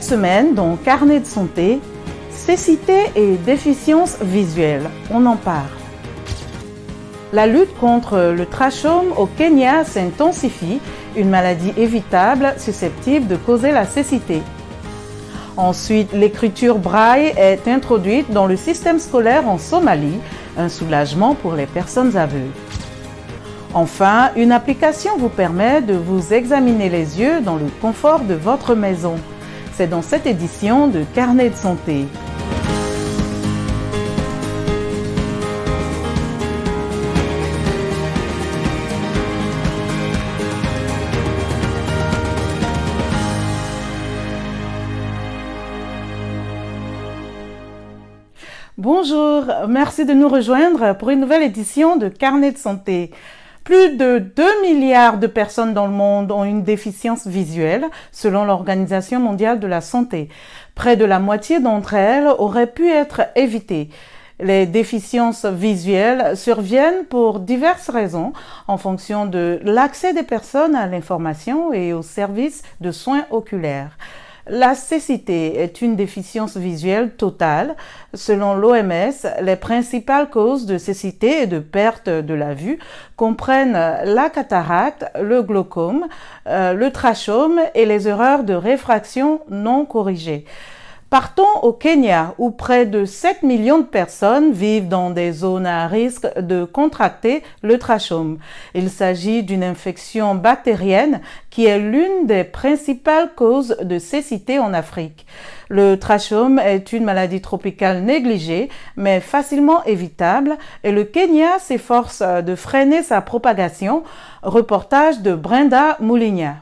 semaine dans Carnet de santé, cécité et déficience visuelle, on en parle. La lutte contre le trachome au Kenya s'intensifie, une maladie évitable susceptible de causer la cécité. Ensuite, l'écriture braille est introduite dans le système scolaire en Somalie, un soulagement pour les personnes aveugles. Enfin, une application vous permet de vous examiner les yeux dans le confort de votre maison. C'est dans cette édition de Carnet de santé. Bonjour, merci de nous rejoindre pour une nouvelle édition de Carnet de santé. Plus de 2 milliards de personnes dans le monde ont une déficience visuelle, selon l'Organisation mondiale de la santé. Près de la moitié d'entre elles auraient pu être évitées. Les déficiences visuelles surviennent pour diverses raisons, en fonction de l'accès des personnes à l'information et aux services de soins oculaires. La cécité est une déficience visuelle totale. Selon l'OMS, les principales causes de cécité et de perte de la vue comprennent la cataracte, le glaucome, le trachome et les erreurs de réfraction non corrigées. Partons au Kenya, où près de 7 millions de personnes vivent dans des zones à risque de contracter le trachome. Il s'agit d'une infection bactérienne qui est l'une des principales causes de cécité en Afrique. Le trachome est une maladie tropicale négligée, mais facilement évitable, et le Kenya s'efforce de freiner sa propagation. Reportage de Brenda Mouligna.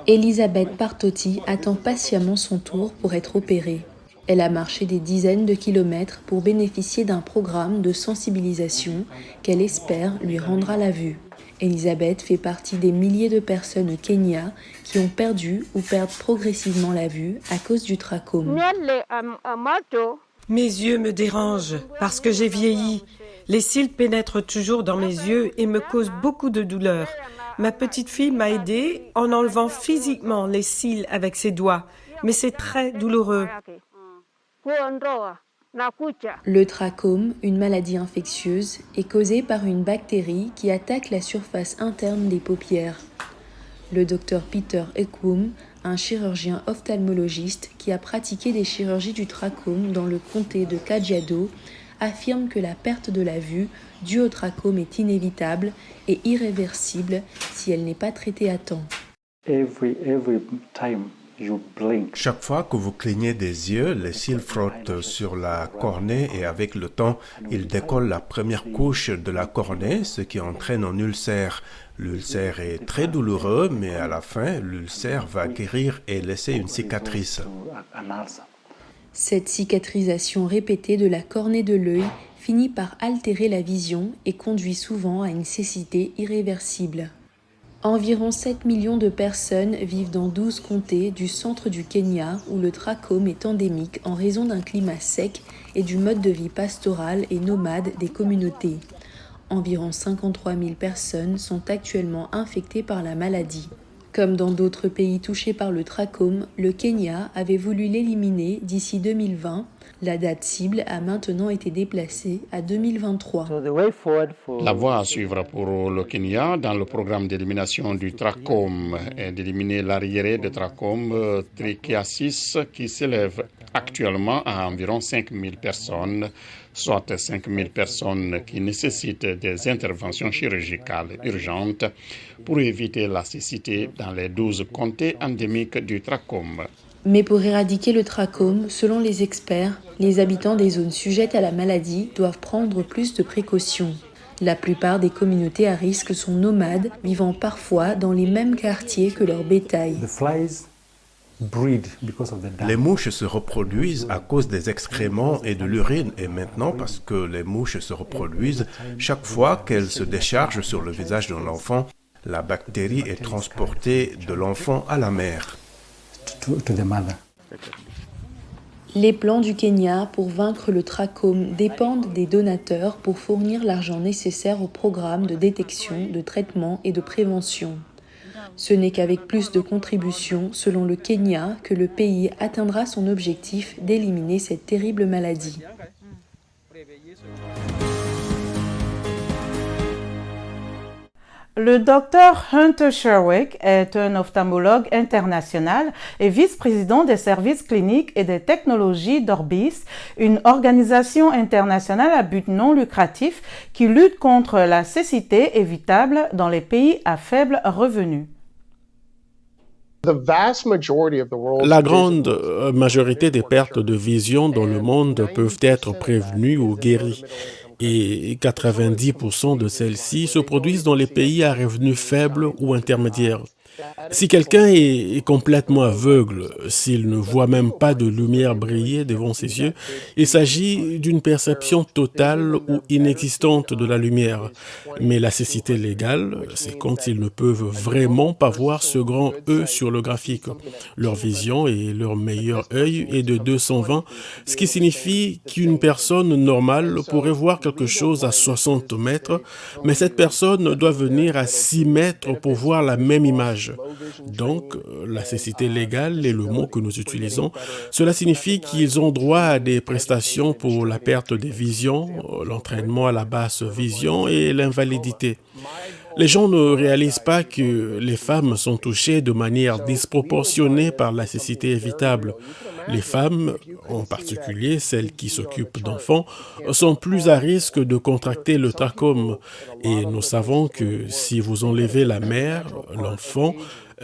Elisabeth Partotti attend patiemment son tour pour être opérée. Elle a marché des dizaines de kilomètres pour bénéficier d'un programme de sensibilisation qu'elle espère lui rendra la vue. Elisabeth fait partie des milliers de personnes au Kenya qui ont perdu ou perdent progressivement la vue à cause du trachome. Mes yeux me dérangent parce que j'ai vieilli. Les cils pénètrent toujours dans mes yeux et me causent beaucoup de douleur. Ma petite fille m'a aidée en enlevant physiquement les cils avec ses doigts, mais c'est très douloureux. Le trachome, une maladie infectieuse, est causée par une bactérie qui attaque la surface interne des paupières. Le docteur Peter Ekwum, un chirurgien ophtalmologiste qui a pratiqué des chirurgies du trachome dans le comté de Kajiado, affirme que la perte de la vue due au trachome est inévitable et irréversible si elle n'est pas traitée à temps. Chaque fois que vous clignez des yeux, les cils frottent sur la cornée et avec le temps, ils décollent la première couche de la cornée, ce qui entraîne un ulcère. L'ulcère est très douloureux, mais à la fin, l'ulcère va guérir et laisser une cicatrice. Cette cicatrisation répétée de la cornée de l'œil finit par altérer la vision et conduit souvent à une cécité irréversible. Environ 7 millions de personnes vivent dans 12 comtés du centre du Kenya où le trachome est endémique en raison d'un climat sec et du mode de vie pastoral et nomade des communautés. Environ 53 000 personnes sont actuellement infectées par la maladie. Comme dans d'autres pays touchés par le trachome, le Kenya avait voulu l'éliminer d'ici 2020. La date cible a maintenant été déplacée à 2023. La voie à suivre pour le Kenya dans le programme d'élimination du trachome est d'éliminer l'arriéré de trachome trichiasis qui s'élève actuellement à environ 5 000 personnes, soit 5 000 personnes qui nécessitent des interventions chirurgicales urgentes pour éviter la cécité dans les 12 comtés endémiques du trachome. Mais pour éradiquer le trachome, selon les experts, les habitants des zones sujettes à la maladie doivent prendre plus de précautions. La plupart des communautés à risque sont nomades, vivant parfois dans les mêmes quartiers que leur bétail. Les mouches se reproduisent à cause des excréments et de l'urine et maintenant parce que les mouches se reproduisent, chaque fois qu'elles se déchargent sur le visage d'un enfant, la bactérie est transportée de l'enfant à la mère. Les plans du Kenya pour vaincre le trachome dépendent des donateurs pour fournir l'argent nécessaire au programme de détection, de traitement et de prévention. Ce n'est qu'avec plus de contributions, selon le Kenya, que le pays atteindra son objectif d'éliminer cette terrible maladie. Le docteur Hunter Sherwick est un ophtalmologue international et vice-président des services cliniques et des technologies d'Orbis, une organisation internationale à but non lucratif qui lutte contre la cécité évitable dans les pays à faible revenu. La grande majorité des pertes de vision dans le monde peuvent être prévenues ou guéries. Et 90% de celles-ci se produisent dans les pays à revenus faibles ou intermédiaires. Si quelqu'un est complètement aveugle, s'il ne voit même pas de lumière briller devant ses yeux, il s'agit d'une perception totale ou inexistante de la lumière. Mais la cécité légale, c'est quand ils ne peuvent vraiment pas voir ce grand E sur le graphique. Leur vision et leur meilleur œil est de 220, ce qui signifie qu'une personne normale pourrait voir quelque chose à 60 mètres, mais cette personne doit venir à 6 mètres pour voir la même image. Donc, la cécité légale est le mot que nous utilisons. Cela signifie qu'ils ont droit à des prestations pour la perte des visions, l'entraînement à la basse vision et l'invalidité. Les gens ne réalisent pas que les femmes sont touchées de manière disproportionnée par la cécité évitable. Les femmes, en particulier celles qui s'occupent d'enfants, sont plus à risque de contracter le trachome. Et nous savons que si vous enlevez la mère, l'enfant,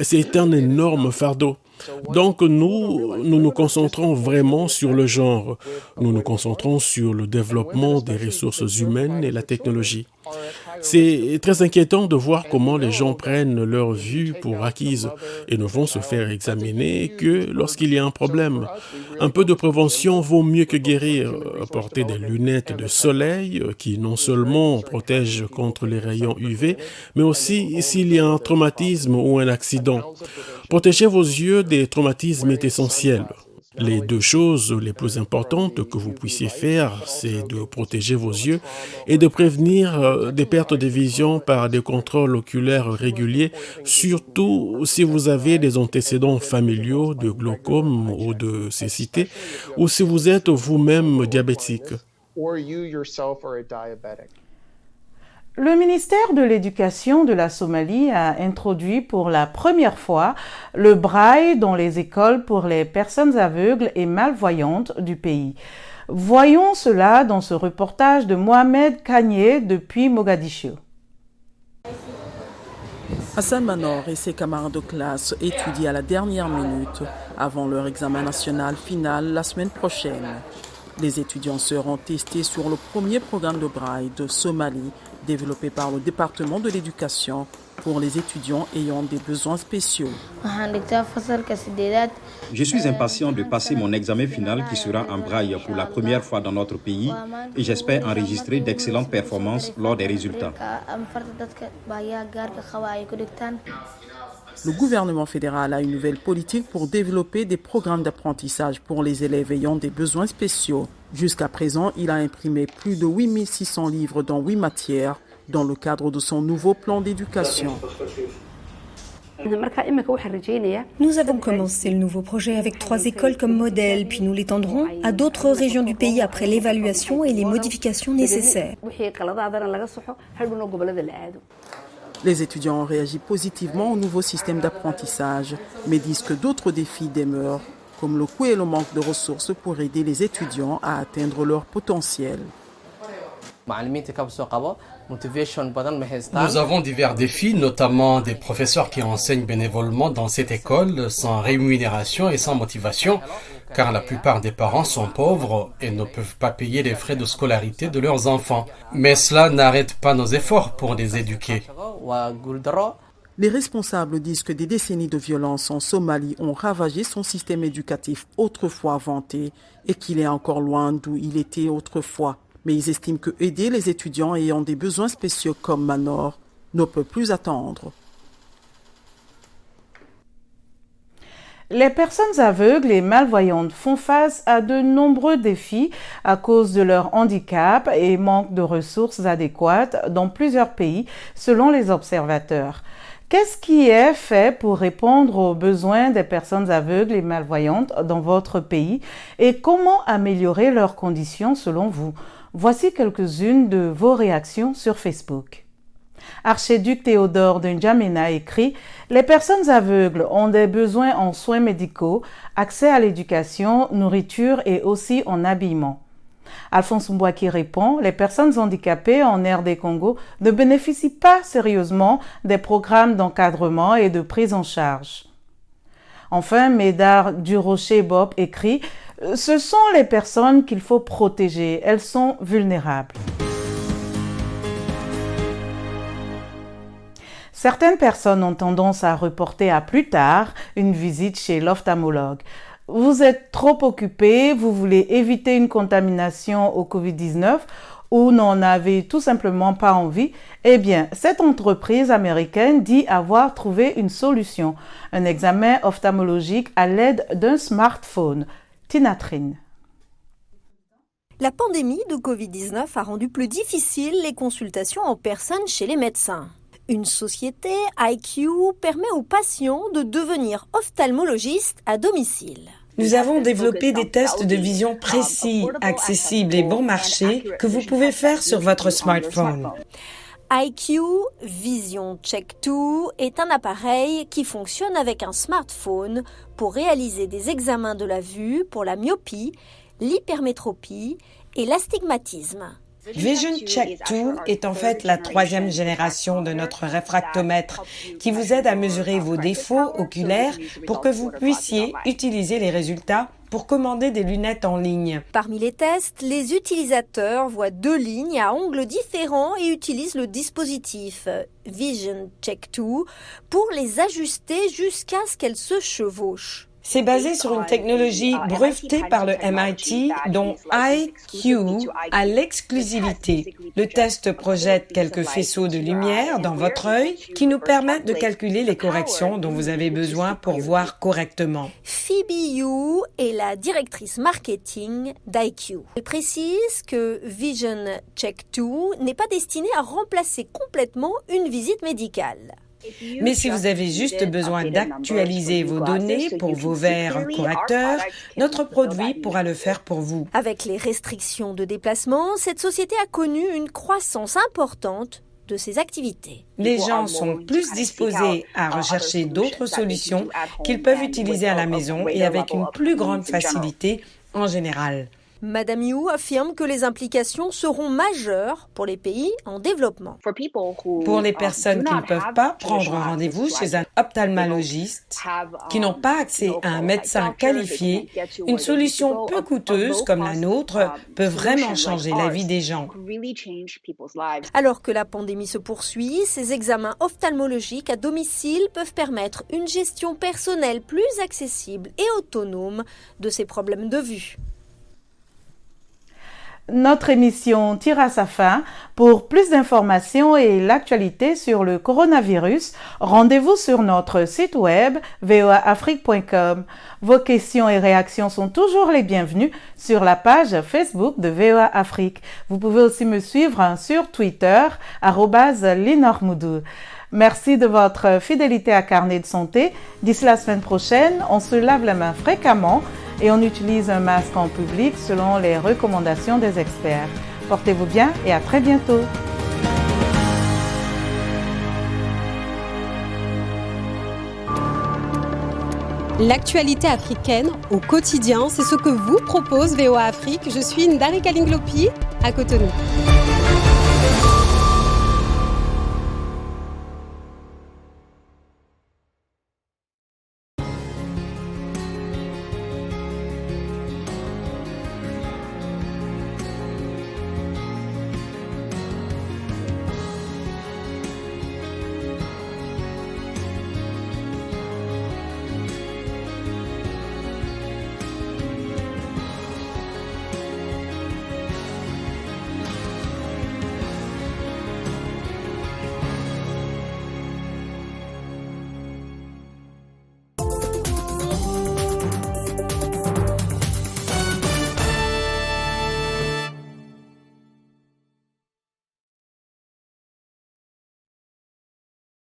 c'est un énorme fardeau. Donc nous concentrons vraiment sur le genre. Nous nous concentrons sur le développement des ressources humaines et la technologie. C'est très inquiétant de voir comment les gens prennent leur vue pour acquise et ne vont se faire examiner que lorsqu'il y a un problème. Un peu de prévention vaut mieux que guérir. Porter des lunettes de soleil qui non seulement protègent contre les rayons UV, mais aussi s'il y a un traumatisme ou un accident. Protéger vos yeux des traumatismes est essentiel. Les deux choses les plus importantes que vous puissiez faire, c'est de protéger vos yeux et de prévenir des pertes de vision par des contrôles oculaires réguliers, surtout si vous avez des antécédents familiaux de glaucome ou de cécité, ou si vous êtes vous-même diabétique. Le ministère de l'Éducation de la Somalie a introduit pour la première fois le braille dans les écoles pour les personnes aveugles et malvoyantes du pays. Voyons cela dans ce reportage de Mohamed Kanye depuis Mogadiscio. Hassan Manor et ses camarades de classe étudient à la dernière minute avant leur examen national final la semaine prochaine. Les étudiants seront testés sur le premier programme de braille de Somalie développé par le département de l'éducation pour les étudiants ayant des besoins spéciaux. Je suis impatient de passer mon examen final qui sera en braille pour la première fois dans notre pays et j'espère enregistrer d'excellentes performances lors des résultats. Le gouvernement fédéral a une nouvelle politique pour développer des programmes d'apprentissage pour les élèves ayant des besoins spéciaux. Jusqu'à présent, il a imprimé plus de 8600 livres dans 8 matières dans le cadre de son nouveau plan d'éducation. Nous avons commencé le nouveau projet avec 3 écoles comme modèle, puis nous l'étendrons à d'autres régions du pays après l'évaluation et les modifications nécessaires. Les étudiants ont réagi positivement au nouveau système d'apprentissage, mais disent que d'autres défis demeurent, comme le coût et le manque de ressources pour aider les étudiants à atteindre leur potentiel. Nous avons divers défis, notamment des professeurs qui enseignent bénévolement dans cette école sans rémunération et sans motivation, car la plupart des parents sont pauvres et ne peuvent pas payer les frais de scolarité de leurs enfants. Mais cela n'arrête pas nos efforts pour les éduquer. Les responsables disent que des décennies de violence en Somalie ont ravagé son système éducatif autrefois vanté et qu'il est encore loin d'où il était autrefois. Mais ils estiment que aider les étudiants ayant des besoins spéciaux comme Manor ne peut plus attendre. Les personnes aveugles et malvoyantes font face à de nombreux défis à cause de leur handicap et manque de ressources adéquates dans plusieurs pays, selon les observateurs. Qu'est-ce qui est fait pour répondre aux besoins des personnes aveugles et malvoyantes dans votre pays et comment améliorer leurs conditions selon vous? Voici quelques-unes de vos réactions sur Facebook. Archiduc Théodore de N'Djamena écrit « Les personnes aveugles ont des besoins en soins médicaux, accès à l'éducation, nourriture et aussi en habillement. » Alphonse Mbouaki répond « Les personnes handicapées en RD Congo ne bénéficient pas sérieusement des programmes d'encadrement et de prise en charge. » Enfin, Médard Durocher Bob écrit « Ce sont les personnes qu'il faut protéger, elles sont vulnérables. » Certaines personnes ont tendance à reporter à plus tard une visite chez l'ophtalmologue. Vous êtes trop occupé, vous voulez éviter une contamination au Covid-19 ou n'en avez tout simplement pas envie, eh bien, cette entreprise américaine dit avoir trouvé une solution, un examen ophtalmologique à l'aide d'un smartphone. Tina Trinh. La pandémie de Covid-19 a rendu plus difficile les consultations en personne chez les médecins. Une société, IQ, permet aux patients de devenir ophtalmologistes à domicile. Nous avons développé des tests de vision précis, accessibles et bon marché que vous pouvez faire sur votre smartphone. IQ Vision Check 2 est un appareil qui fonctionne avec un smartphone pour réaliser des examens de la vue pour la myopie, l'hypermétropie et l'astigmatisme. Vision Check 2 est en fait la 3e génération de notre réfractomètre qui vous aide à mesurer vos défauts oculaires pour que vous puissiez utiliser les résultats pour commander des lunettes en ligne. Parmi les tests, les utilisateurs voient 2 lignes à angles différents et utilisent le dispositif Vision Check 2 pour les ajuster jusqu'à ce qu'elles se chevauchent. C'est basé sur une technologie brevetée par le MIT dont IQ a l'exclusivité. Le test projette quelques faisceaux de lumière dans votre œil qui nous permettent de calculer les corrections dont vous avez besoin pour voir correctement. Phoebe Yu est la directrice marketing d'IQ. Elle précise que Vision Check 2 n'est pas destiné à remplacer complètement une visite médicale. Mais si vous avez juste besoin d'actualiser vos données pour vos verres correcteurs, notre produit pourra le faire pour vous. Avec les restrictions de déplacement, cette société a connu une croissance importante de ses activités. Les gens sont plus disposés à rechercher d'autres solutions qu'ils peuvent utiliser à la maison et avec une plus grande facilité en général. Madame Yu affirme que les implications seront majeures pour les pays en développement. Pour les personnes qui ne peuvent pas prendre rendez-vous chez un ophtalmologiste, qui n'ont pas accès à un médecin qualifié, une solution peu coûteuse comme la nôtre peut vraiment changer la vie des gens. Alors que la pandémie se poursuit, ces examens ophtalmologiques à domicile peuvent permettre une gestion personnelle plus accessible et autonome de ces problèmes de vue. Notre émission tire à sa fin. Pour plus d'informations et l'actualité sur le coronavirus, rendez-vous sur notre site web voaafrique.com. Vos questions et réactions sont toujours les bienvenues sur la page Facebook de VOA Afrique. Vous pouvez aussi me suivre sur Twitter @linormoudou. Merci de votre fidélité à Carnet de santé. D'ici la semaine prochaine, on se lave la main fréquemment et on utilise un masque en public selon les recommandations des experts. Portez-vous bien et à très bientôt. L'actualité africaine au quotidien, c'est ce que vous propose VOA Afrique. Je suis Ndari Kalinglopi à Cotonou.